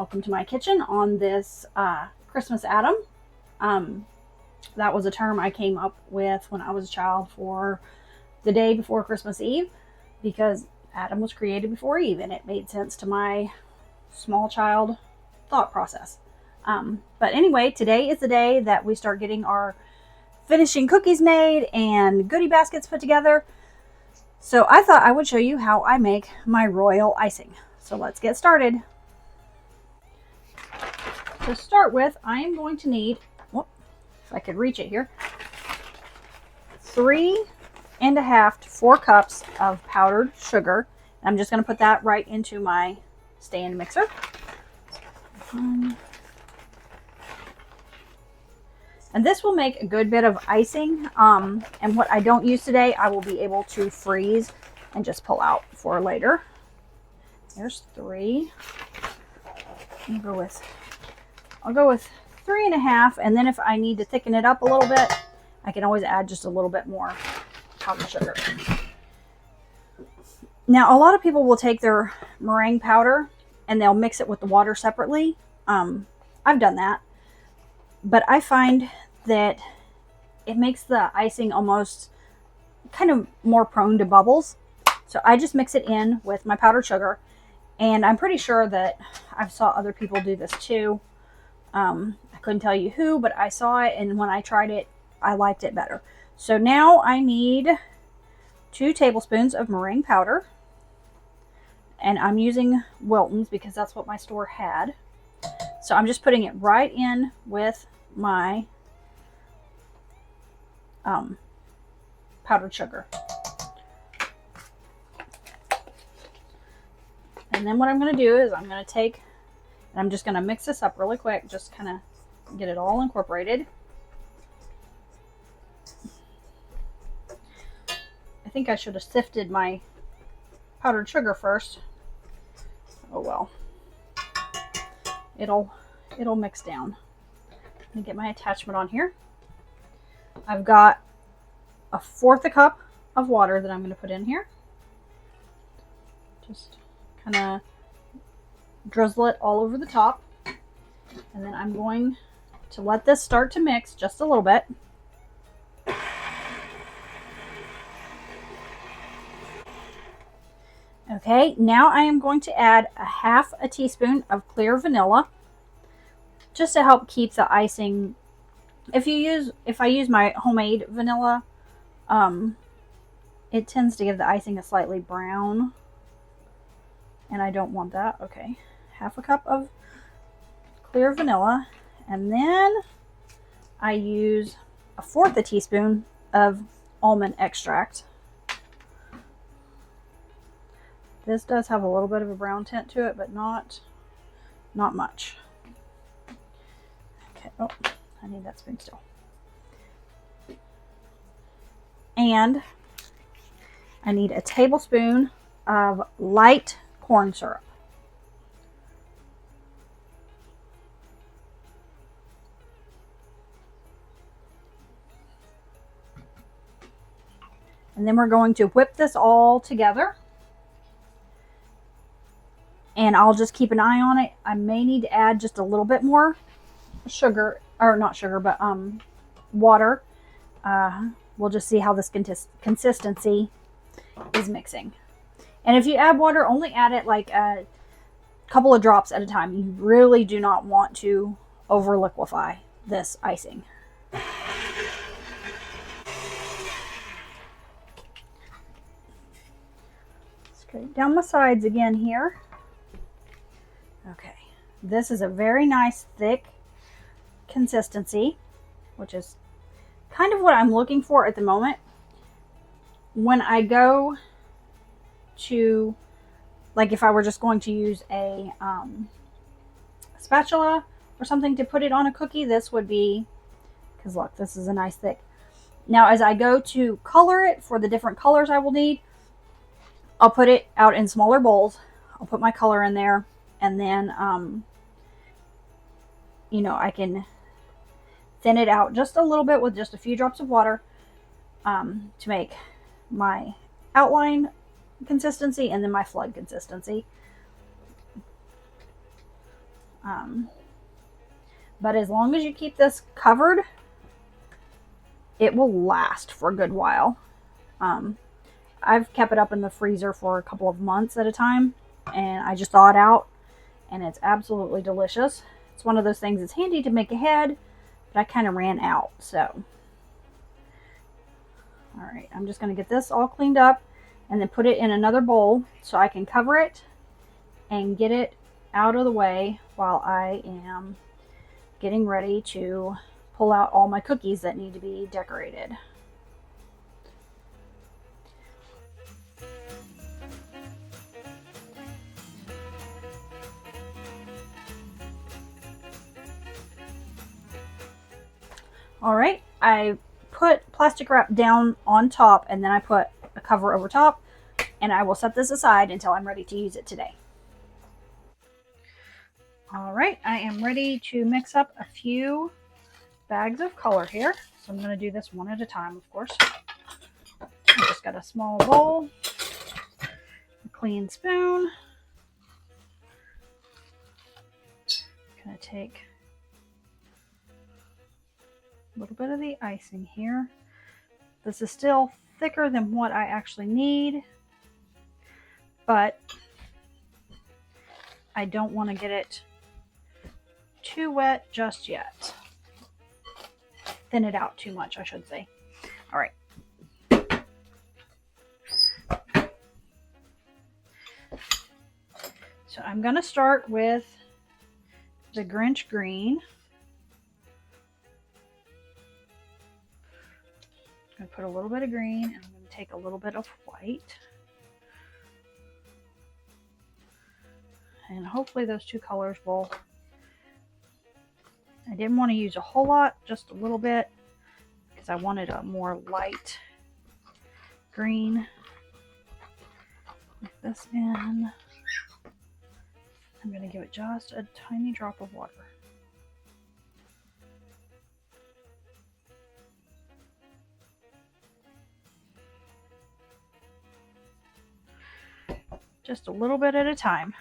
welcome to my kitchen on this Christmas Adam. That was a term I came up with when I was a child for the day before Christmas Eve, because Adam was created before Eve, and it made sense to my small child thought process. But anyway, today is the day that we start getting our finishing cookies made and goodie baskets put together. So I thought I would show you how I make my royal icing. So let's get started. To start with, I am going to need, if I could reach it here, 3.5 to 4 cups of powdered sugar. I'm just going to put that right into my stand mixer. And this will make a good bit of icing. And what I don't use today, I will be able to freeze and just pull out for later. There's 3. I'll go with 3.5, and then if I need to thicken it up a little bit, I can always add just a little bit more powdered sugar. Now, a lot of people will take their meringue powder and they'll mix it with the water separately. I've done that, but I find that it makes the icing almost kind of more prone to bubbles. So I just mix it in with my powdered sugar, and I'm pretty sure that I've saw other people do this too. I couldn't tell you who, but I saw it, and when I tried it, I liked it better. So now I need 2 tablespoons of meringue powder, and I'm using Wilton's because that's what my store had. So I'm just putting it right in with my powdered sugar. And then what I'm going to do is I'm going to take, and I'm just going to mix this up really quick, just kind of get it all incorporated. I think I should have sifted my powdered sugar first. Oh well. It'll mix down. Let me get my attachment on here. I've got 1/4 cup of water that I'm going to put in here. Just kind of drizzle it all over the top. And then I'm going to let this start to mix just a little bit. Okay, now I am going to add 1/2 teaspoon of clear vanilla, just to help keep the icing. If I use my homemade vanilla, it tends to give the icing a slightly brown, and I don't want that. Okay, 1/2 cup of clear vanilla, and then I use 1/4 teaspoon of almond extract. This does have a little bit of a brown tint to it, but not much. Okay, oh, I need that spoon still. And I need a tablespoon of light corn syrup. And then we're going to whip this all together. And I'll just keep an eye on it. I may need to add just a little bit more sugar, or not sugar, but water. We'll just see how this consistency is mixing. And if you add water, only add it like a couple of drops at a time. You really do not want to over liquefy this icing. Straight down my sides again here. Okay, this is a very nice thick consistency, which is kind of what I'm looking for at the moment. When I go to, like if I were just going to use a spatula or something to put it on a cookie, this would be, because look, this is a nice thick. Now as I go to color it for the different colors I will need, I'll put it out in smaller bowls. I'll put my color in there, and then I can thin it out just a little bit with just a few drops of water to make my outline consistency and then my flood consistency. But as long as you keep this covered, it will last for a good while. I've kept it up in the freezer for a couple of months at a time, and I just thaw it out, and it's absolutely delicious. It's one of those things that's handy to make ahead, but I kind of ran out, so. All right, I'm just going to get this all cleaned up and then put it in another bowl so I can cover it and get it out of the way while I am getting ready to pull out all my cookies that need to be decorated. All right, I put plastic wrap down on top, and then I put a cover over top, and I will set this aside until I'm ready to use it today. All right, I am ready to mix up a few bags of color here. So I'm going to do this one at a time, of course. I just got a small bowl, a clean spoon. I'm going to take a little bit of the icing here. This is still thicker than what I actually need, but I don't want to get it too wet just yet. Thin it out too much, I should say. All right. So I'm going to start with the Grinch green. I'm going to put a little bit of green, and I'm going to take a little bit of white. And hopefully those two colors will... I didn't want to use a whole lot, just a little bit, because I wanted a more light green. Put this in. I'm going to give it just a tiny drop of water. Just a little bit at a time.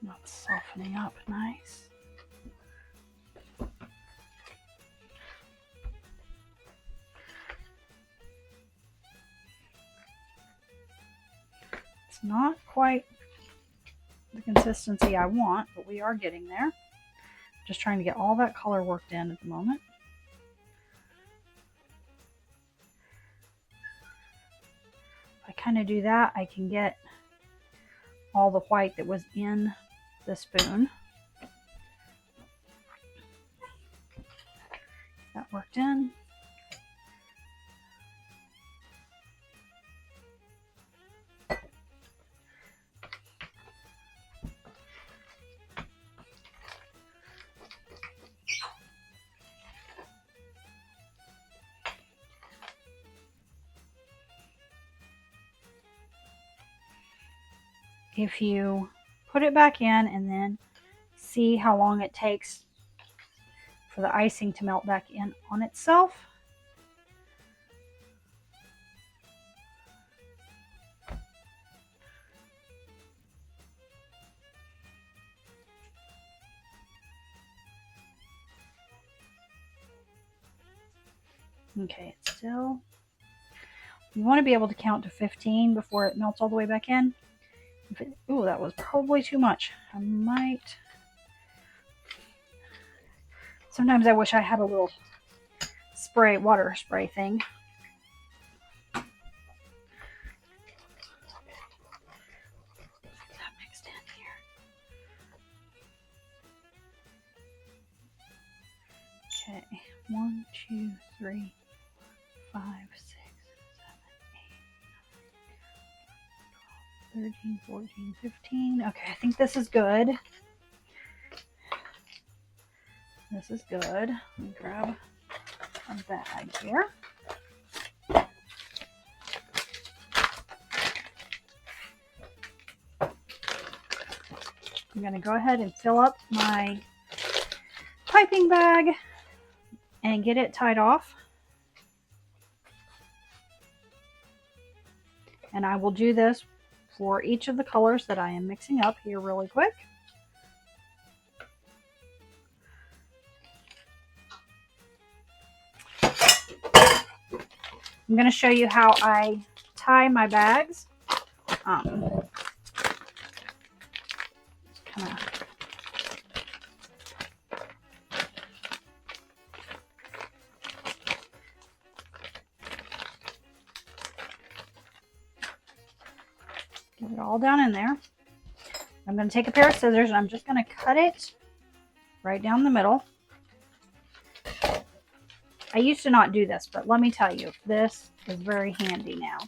That's softening up nice. It's not quite the consistency I want, but we are getting there. Just trying to get all that color worked in at the moment. If I kind of do that, I can get all the white that was in the spoon. That worked in. If you put it back in and then see how long it takes for the icing to melt back in on itself. Okay, it's still... You want to be able to count to 15 before it melts all the way back in. Oh, that was probably too much. I might... Sometimes I wish I had a little spray, water spray thing. That mixed in here. Okay, 1, 2, 3, 5, 6, 7, 8, 9, 13, 14, 15. Okay, I think this is good. This is good. Let me grab a bag here. I'm going to go ahead and fill up my piping bag and get it tied off. And I will do this for each of the colors that I am mixing up here really quick. I'm going to show you how I tie my bags. Kind of get it all down in there. I'm going to take a pair of scissors and I'm just going to cut it right down the middle. I used to not do this, but let me tell you, this is very handy now.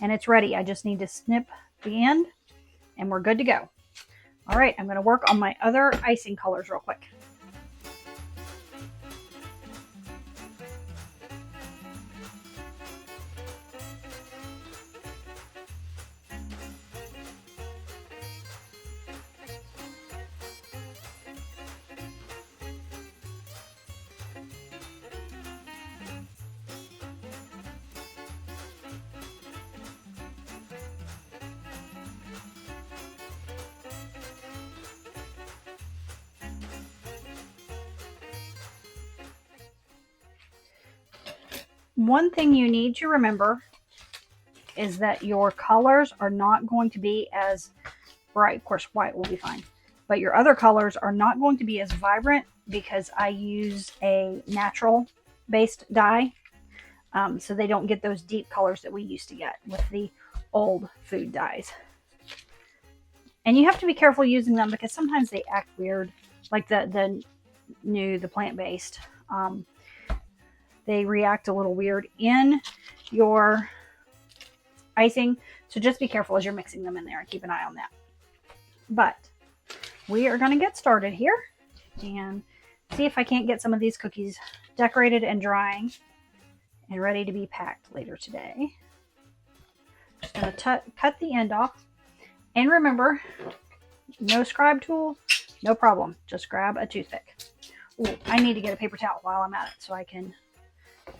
And it's ready. I just need to snip the end and we're good to go. All right, I'm going to work on my other icing colors real quick. One thing you need to remember is that your colors are not going to be as bright. Of course, white will be fine, but your other colors are not going to be as vibrant because I use a natural based dye. So they don't get those deep colors that we used to get with the old food dyes. And you have to be careful using them because sometimes they act weird, like the plant-based. They react a little weird in your icing. So just be careful as you're mixing them in there and keep an eye on that. But we are going to get started here and see if I can't get some of these cookies decorated and drying and ready to be packed later today. Just going to cut the end off. And remember, no scribe tool, no problem. Just grab a toothpick. Ooh, I need to get a paper towel while I'm at it so I can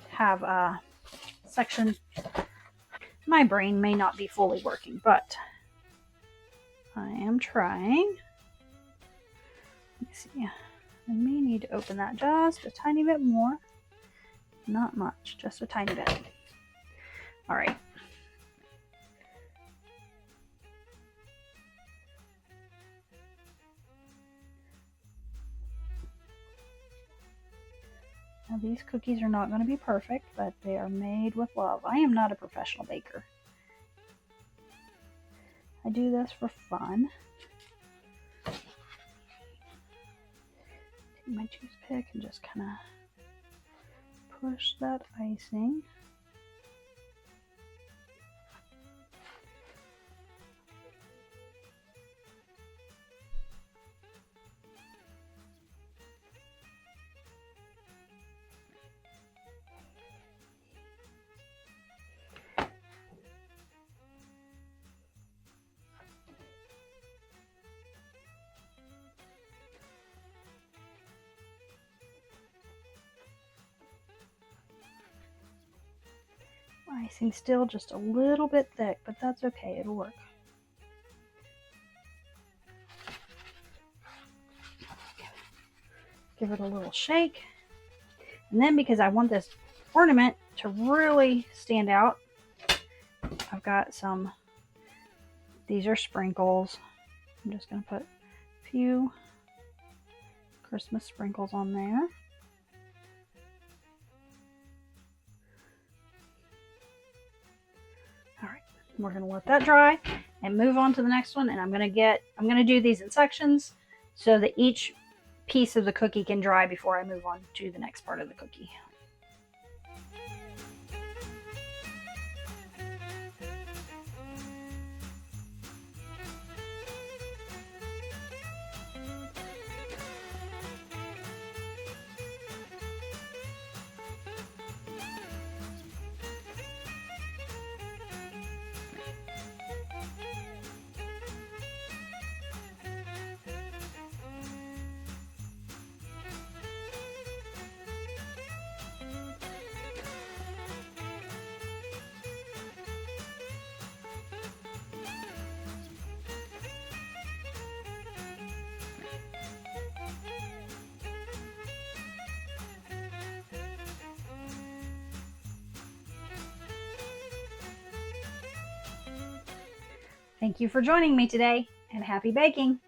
have a section. My brain may not be fully working, but I am trying. Let me see. I may need to open that just a tiny bit more. Not much, just a tiny bit. All right. Now these cookies are not going to be perfect, but they are made with love. I am not a professional baker. I do this for fun. Take my toothpick and just kind of push that icing. Icing still just a little bit thick, but that's okay, it'll work. Give it a little shake. And then because I want this ornament to really stand out, I've got some, these are sprinkles. I'm just going to put a few Christmas sprinkles on there. We're going to let that dry and move on to the next one. And I'm going to do these in sections so that each piece of the cookie can dry before I move on to the next part of the cookie. Thank you for joining me today, and happy baking!